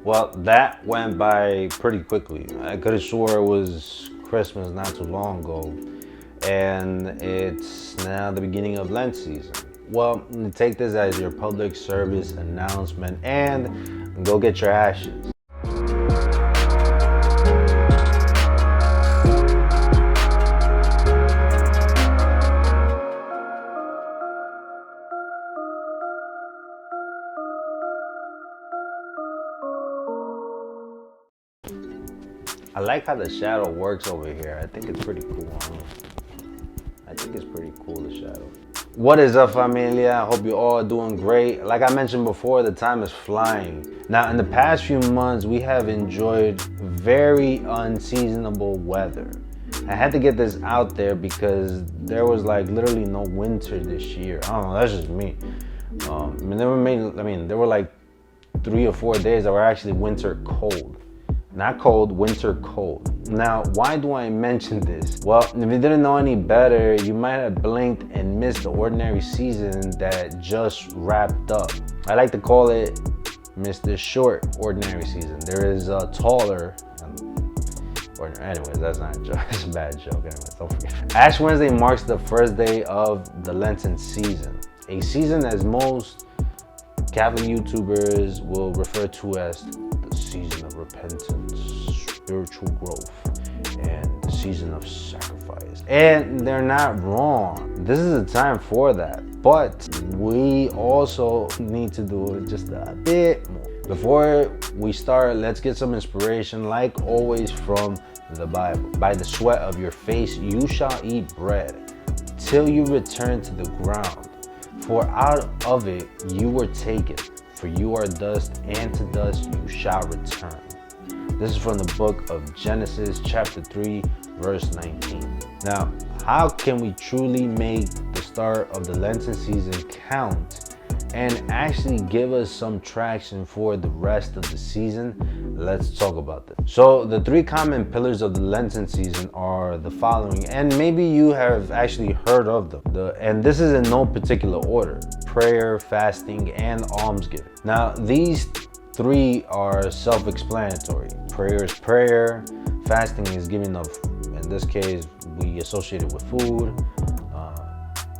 Well, that went by pretty quickly. I could have swore it was Christmas not too long ago, and it's now the beginning of Lent season. Well, take this as your public service announcement and go get your ashes. I like how the shadow works over here. I think it's pretty cool. I think it's pretty cool, the shadow. What is up, familia? I hope you're all doing great. Like I mentioned before, the time is flying. Now, in the past few months, we have enjoyed very unseasonable weather. I had to get this out there because there was like literally no winter this year. I don't know, that's just me. There were like 3 or 4 days that were actually winter cold. Not cold, winter cold. Now, why do I mention this? Well, if you didn't know any better, you might have blinked and missed the ordinary season that just wrapped up. I like to call it Mr. Short Ordinary Season. There is a taller, anyways, that's not a joke, it's a bad joke, anyways, don't forget. Ash Wednesday marks the first day of the Lenten season. A season as most Catholic YouTubers will refer to as the season of repentance, spiritual growth, and the season of sacrifice. And they're not wrong. This is a time for that. But we also need to do it just a bit more. Before we start, let's get some inspiration, like always, from the Bible. By the sweat of your face you shall eat bread, till you return to the ground. For out of it you were taken. For you are dust, and to dust you shall return. This is from the book of Genesis, chapter 3, verse 19. Now, how can we truly make the start of the Lenten season count and actually give us some traction for the rest of the season? Let's talk about this. So the 3 common pillars of the Lenten season are the following, and maybe you have actually heard of them. And this is in no particular order: prayer, fasting, and almsgiving. Now, these 3 are self-explanatory. Prayer is prayer, fasting is giving of, in this case, we associate it with food,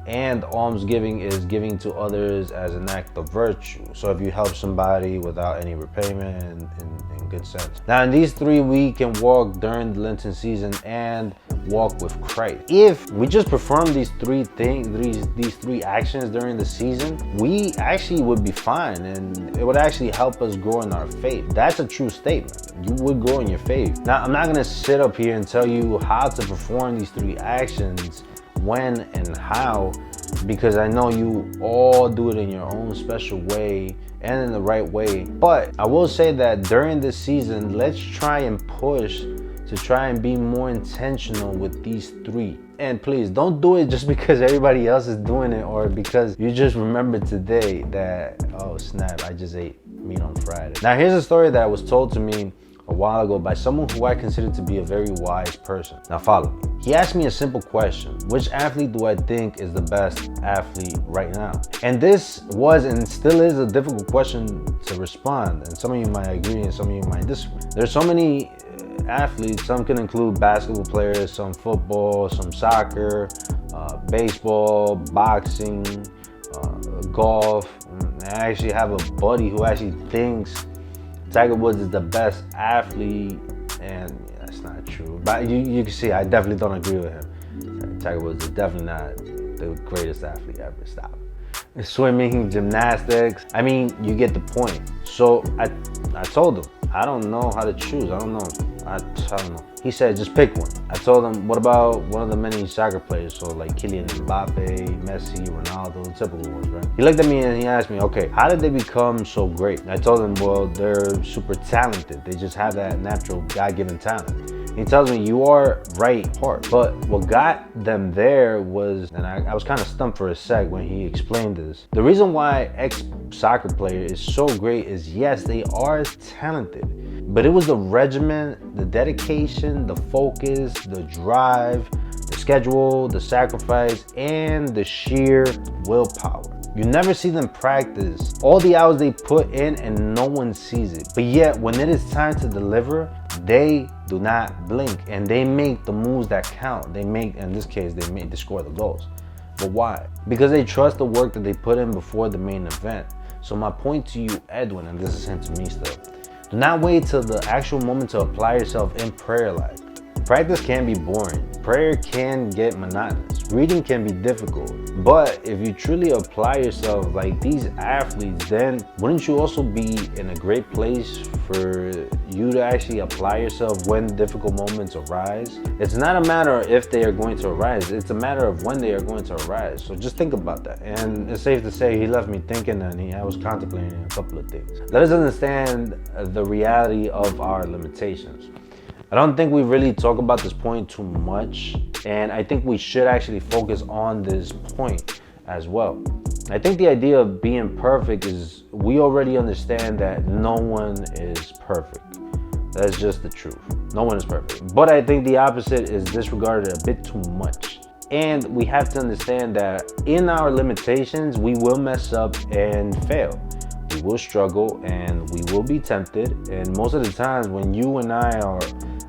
and almsgiving is giving to others as an act of virtue. So if you help somebody without any repayment, in good sense. Now, in these 3, we can walk during the Lenten season and walk with Christ. If we just perform these 3 things, these 3 actions during the season, we actually would be fine, and it would actually help us grow in our faith. That's a true statement. You would grow in your faith. Now, I'm not gonna sit up here and tell you how to perform these 3 actions, when and how, because I know you all do it in your own special way and in the right way. But I will say that during this season, let's try and push to try and be more intentional with these 3. And please don't do it just because everybody else is doing it, or because you just remembered today that, oh snap, I just ate meat on Friday. Now, here's a story that was told to me a while ago by someone who I consider to be a very wise person. Now follow me. He asked me a simple question: which athlete do I think is the best athlete right now? And this was and still is a difficult question to respond, and some of you might agree and some of you might disagree. There's so many athletes. Some can include basketball players, some football, some soccer, baseball, boxing, golf. I actually have a buddy who actually thinks Tiger Woods is the best athlete, and that's not true. But you can see I definitely don't agree with him. Tiger Woods is definitely not the greatest athlete ever. Stop. Swimming, gymnastics, I mean, you get the point. So I told him, I don't know how to choose. I don't know. He said, just pick one. I told him, what about one of the many soccer players? So like Kylian Mbappe, Messi, Ronaldo, the typical ones, right? He looked at me and he asked me, okay, how did they become so great? And I told him, well, they're super talented. They just have that natural God-given talent. He tells me, you are right part. But what got them there was, and I was kind of stumped for a sec when he explained this. The reason why ex-soccer player is so great is, yes, they are talented, but it was the regimen, the dedication, the focus, the drive, the schedule, the sacrifice, and the sheer willpower. You never see them practice all the hours they put in and no one sees it. But yet when it is time to deliver, they do not blink and they make the moves that count. They make, in this case, they score the goals. But why? Because they trust the work that they put in before the main event. So my point to you, Edwin, and this is him to me still, do not wait till the actual moment to apply yourself in prayer life. Practice can be boring. Prayer can get monotonous. Reading can be difficult. But if you truly apply yourself like these athletes, then wouldn't you also be in a great place for you to actually apply yourself when difficult moments arise? It's not a matter of if they are going to arise. It's a matter of when they are going to arise. So just think about that. And it's safe to say he left me thinking, and I was contemplating a couple of things. Let us understand the reality of our limitations. I don't think we really talk about this point too much, and I think we should actually focus on this point as well. I think the idea of being perfect is, we already understand that no one is perfect. That's just the truth. No one is perfect. But I think the opposite is disregarded a bit too much. And we have to understand that in our limitations, we will mess up and fail. We will struggle and we will be tempted. And most of the times when you and I are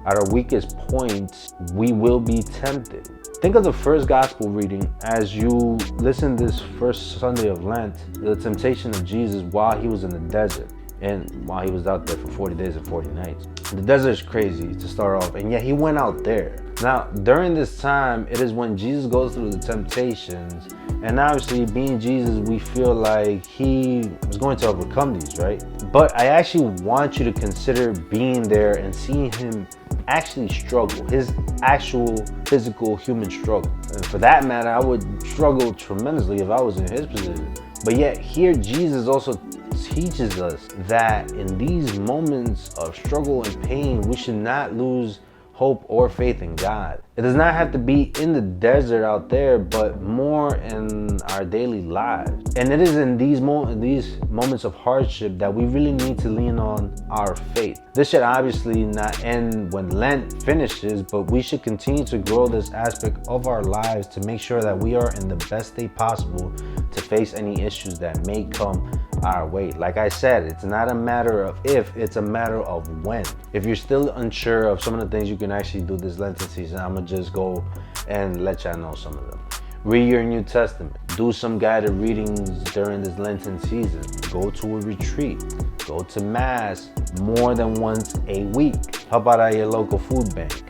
at our weakest points, we will be tempted. Think of the first gospel reading as you listen this first Sunday of Lent, the temptation of Jesus while he was in the desert and while he was out there for 40 days and 40 nights. The desert is crazy to start off, and yet he went out there. Now, during this time, it is when Jesus goes through the temptations, and obviously being Jesus, we feel like he was going to overcome these, right? But I actually want you to consider being there and seeing him actually struggle, his actual physical human struggle. And for that matter, I would struggle tremendously if I was in his position. But yet here Jesus also teaches us that in these moments of struggle and pain, we should not lose hope or faith in God. It does not have to be in the desert out there, but more in our daily lives. And it is in these moments of hardship that we really need to lean on our faith. This should obviously not end when Lent finishes, but we should continue to grow this aspect of our lives to make sure that we are in the best state possible to face any issues that may come our way. Like I said, it's not a matter of if, it's a matter of when. If you're still unsure of some of the things you can actually do this Lenten season, I'm gonna just go and let y'all know some of them. Read your New Testament. Do some guided readings during this Lenten season. Go to a retreat. Go to Mass more than once a week. Help out at your local food bank.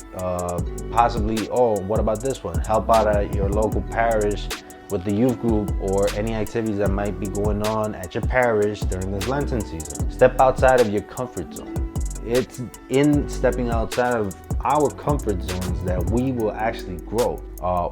Possibly, what about this one? Help out at your local parish with the youth group or any activities that might be going on at your parish during this Lenten season. Step outside of your comfort zone. It's in stepping outside of our comfort zones that we will actually grow.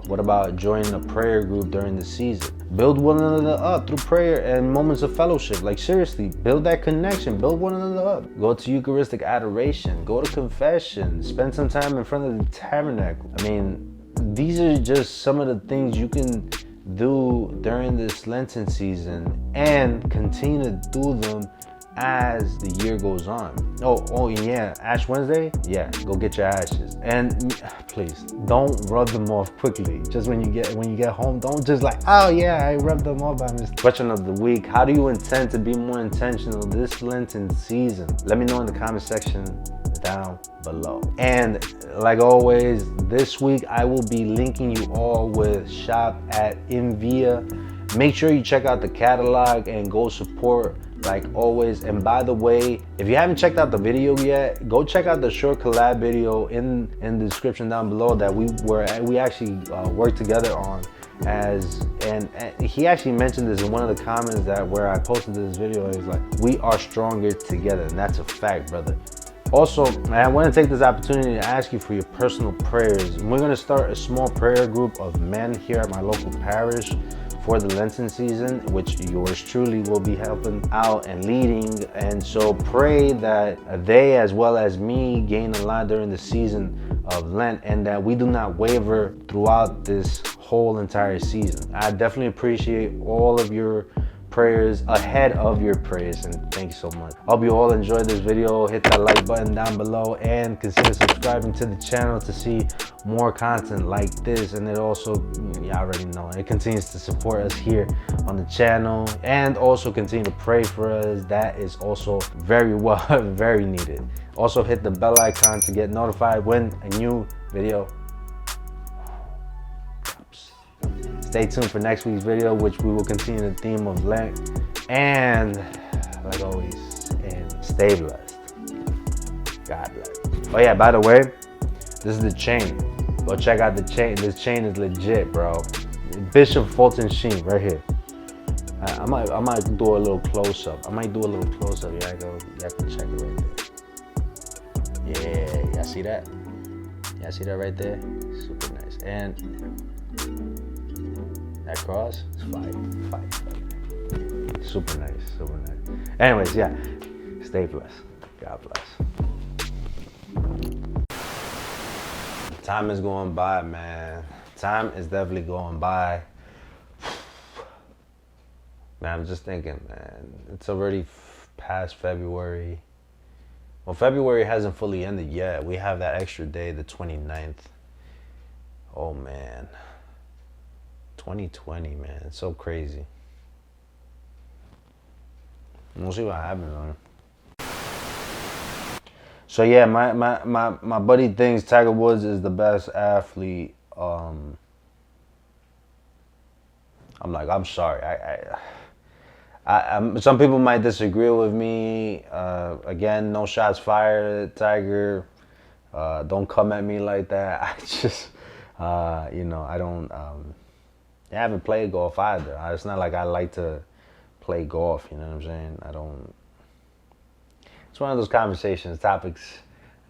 What about joining a prayer group during the season? Build one another up through prayer and moments of fellowship. Like seriously, build that connection, build one another up. Go to Eucharistic adoration, go to confession, spend some time in front of the tabernacle. I mean, these are just some of the things you can do during this Lenten season and continue to do them as the year goes on. Yeah, Ash Wednesday, yeah, go get your ashes. And please don't rub them off quickly. Just when you get home, don't just like, oh yeah, I rubbed them off by mistake. Question of the week: how do you intend to be more intentional this Lenten season? Let me know in the comment section down below. And like always, this week I will be linking you all with shop at Envia. Make sure you check out the catalog and go support like always. And by the way, if you haven't checked out the video yet, go check out the short collab video in the description down below that we actually worked together on. And he actually mentioned this in one of the comments that where I posted this video. He was like, we are stronger together, and that's a fact, brother. Also, I want to take this opportunity to ask you for your personal prayers. We're going to start a small prayer group of men here at my local parish for the Lenten season, which yours truly will be helping out and leading. And so pray that they, as well as me, gain a lot during the season of Lent, and that we do not waver throughout this whole entire season. I definitely appreciate all of your prayers ahead of your prayers, and thank you so much. I hope you all enjoyed this video. Hit that like button down below and consider subscribing to the channel to see more content like this. And it also, you already know, it continues to support us here on the channel, and also continue to pray for us. That is also very very needed. Also hit the bell icon to get notified when a new video drops. Stay tuned for next week's video, which we will continue the theme of Lent. And like always, and stay blessed. God bless. Oh yeah, by the way, this is the chain. Go check out the chain. This chain is legit, bro. Bishop Fulton Sheen right here. I might do a little close up. Yeah, y'all can check it right there. Yeah, y'all see that? Y'all see that right there? Super nice. And that cross is fire. Super nice. Anyways, yeah, stay blessed. God bless. Time is going by, man. Time is definitely going by. Man, I'm just thinking, man, it's already past February. Well, February hasn't fully ended yet. We have that extra day, the 29th. Oh, man. 2020, man. It's so crazy. We'll see what happens, man. So yeah, my buddy thinks Tiger Woods is the best athlete. I'm like, I'm sorry. Some people might disagree with me. Again, no shots fired, Tiger. Don't come at me like that. I just, you know, I don't. I haven't played golf either. It's not like I like to play golf. You know what I'm saying? I don't. It's one of those topics.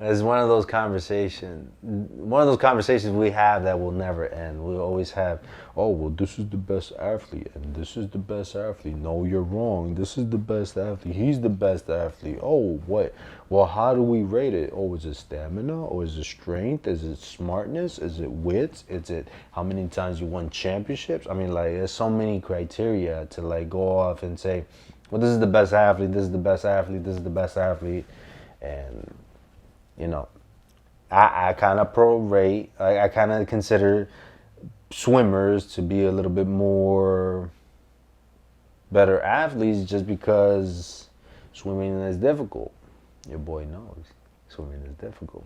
It's one of those conversations we have that will never end. We always have, oh, well, this is the best athlete, and this is the best athlete. No, you're wrong. This is the best athlete. He's the best athlete. Oh, what? Well, how do we rate it? Oh, is it stamina? Or is it strength? Is it smartness? Is it wit? Is it how many times you won championships? I mean, like, there's so many criteria to, like, go off and say, well, this is the best athlete, this is the best athlete, this is the best athlete. And, you know, I kind of prorate, I kind of consider swimmers to be a little bit more better athletes just because swimming is difficult. Your boy knows swimming is difficult.